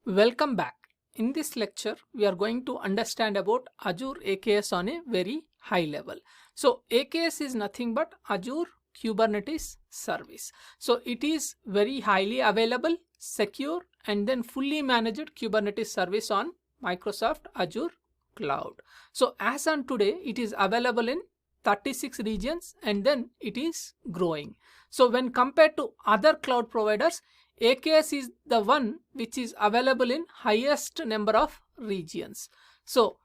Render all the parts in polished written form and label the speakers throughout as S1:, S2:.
S1: Welcome back. In this lecture, we are going to understand about Azure AKS on a very high level. So AKS is nothing but Azure Kubernetes Service. So it is very highly available, secure, and then fully managed Kubernetes service on Microsoft Azure Cloud. So as on today, it is available in 36 regions and then it is growing. So when compared to other cloud providers, AKS is the one which is available in highest number of regions. So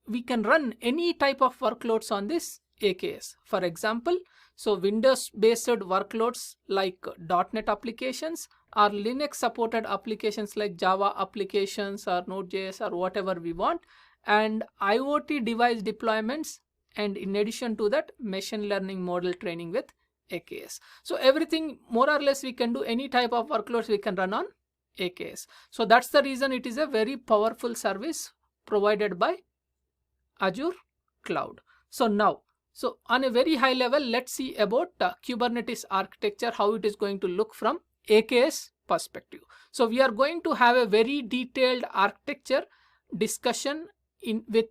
S1: we can run any type of workloads on this AKS. For example, so Windows based workloads like .NET applications or Linux supported applications like Java applications or Node.js or whatever we want, and IoT device deployments, and in addition to that machine learning model training with AKS. So everything more or less we can do, any type of workloads we can run on AKS. So that's the reason it is a very powerful service provided by Azure Cloud. So now, so on a very high level, let's see about Kubernetes architecture, how it is going to look from AKS perspective. So we are going to have a very detailed architecture discussion with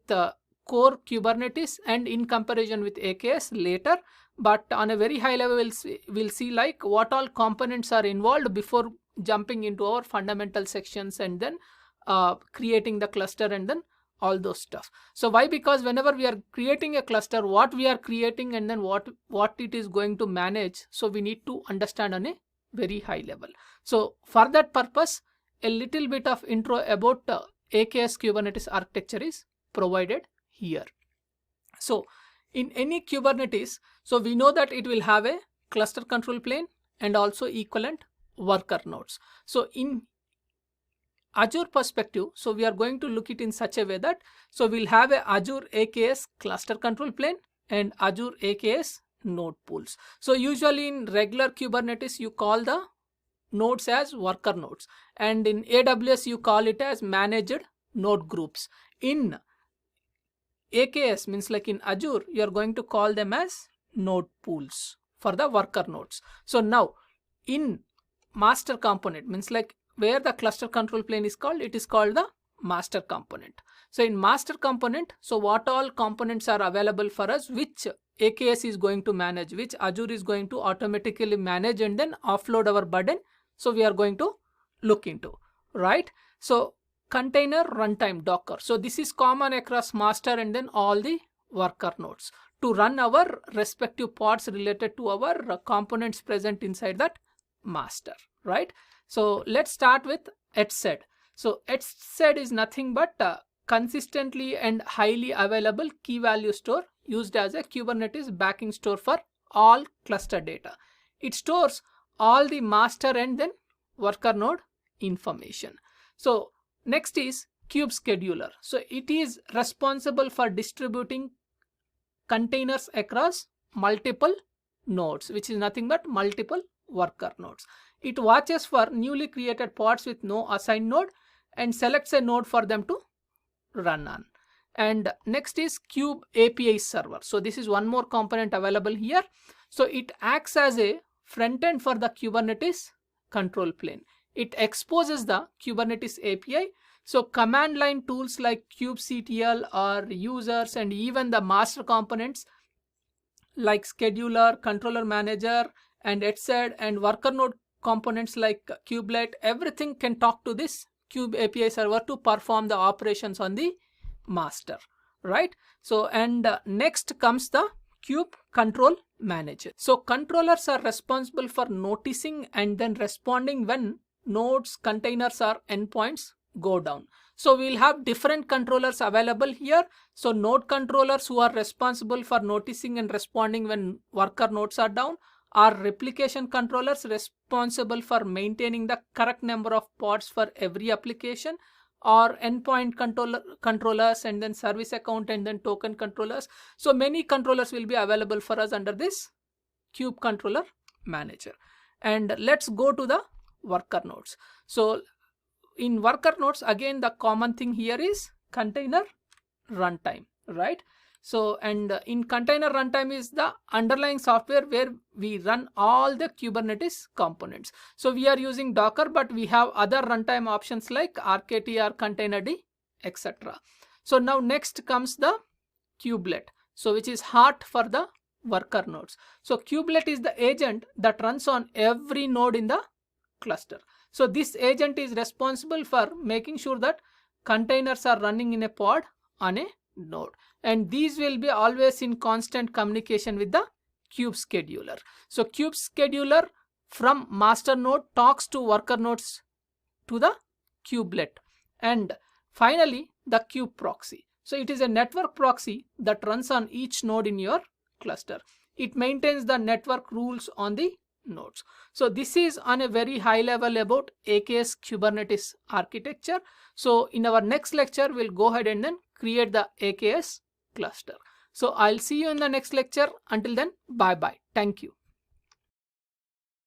S1: core Kubernetes and in comparison with AKS later. But on a very high level, we'll see like what all components are involved before jumping into our fundamental sections and then creating the cluster and then all those stuff. So why? Because whenever we are creating a cluster, what we are creating and then what it is going to manage, so we need to understand on a very high level. So for that purpose, a little bit of intro about AKS Kubernetes architecture is provided here. So in any Kubernetes, so we know that it will have a cluster control plane and also equivalent worker nodes. So in Azure perspective, so we are going to look it in such a way that, so we'll have a Azure AKS cluster control plane and Azure AKS node pools. So usually in regular Kubernetes, you call the nodes as worker nodes, and in AWS, you call it as managed node groups. In AKS, means like in Azure, you are going to call them as node pools for the worker nodes. So now in master component, means like where the cluster control plane is called, it is called the master component. So in master component, so what all components are available for us, which AKS is going to manage, which Azure is going to automatically manage and then offload our burden. So we are going to look into, right? So container runtime Docker. So this is common across master and then all the worker nodes to run our respective pods related to our components present inside that master, right? So let's start with etcd. So etcd is nothing but consistently and highly available key value store used as a Kubernetes backing store for all cluster data. It stores all the master and then worker node information. So next is kube scheduler. So it is responsible for distributing containers across multiple nodes, which is nothing but multiple worker nodes. It watches for newly created pods with no assigned node and selects a node for them to run on. And next is kube API server. So this is one more component available here. So it acts as a front end for the Kubernetes control plane. It exposes the Kubernetes API. So command line tools like kubectl or users and even the master components like scheduler, controller manager, and etcd and worker node components like kubelet, everything can talk to this kube API server to perform the operations on the master, right? So and next comes the kube control manager. So controllers are responsible for noticing and then responding when nodes, containers or endpoints go down. So we'll have different controllers available here. So node controllers who are responsible for noticing and responding when worker nodes are down, are replication controllers responsible for maintaining the correct number of pods for every application, or endpoint controllers and then service account and then token controllers. So many controllers will be available for us under this kube controller manager. And let's go to the worker nodes. So in worker nodes, again the common thing here is container runtime, right? So, and in container runtime is the underlying software where we run all the Kubernetes components. So we are using Docker, but we have other runtime options like RKT or Containerd, etc. So now next comes the kubelet, so which is heart for the worker nodes. So kubelet is the agent that runs on every node in the cluster. So this agent is responsible for making sure that containers are running in a pod on a node, and these will be always in constant communication with the kube scheduler. So kube scheduler from master node talks to worker nodes to the kubelet, and finally the kube proxy. So it is a network proxy that runs on each node in your cluster. It maintains the network rules on the nodes. So this is on a very high level about AKS Kubernetes architecture. So in our next lecture, we'll go ahead and then create the AKS cluster. So I'll see you in the next lecture. Until then, bye bye. Thank you.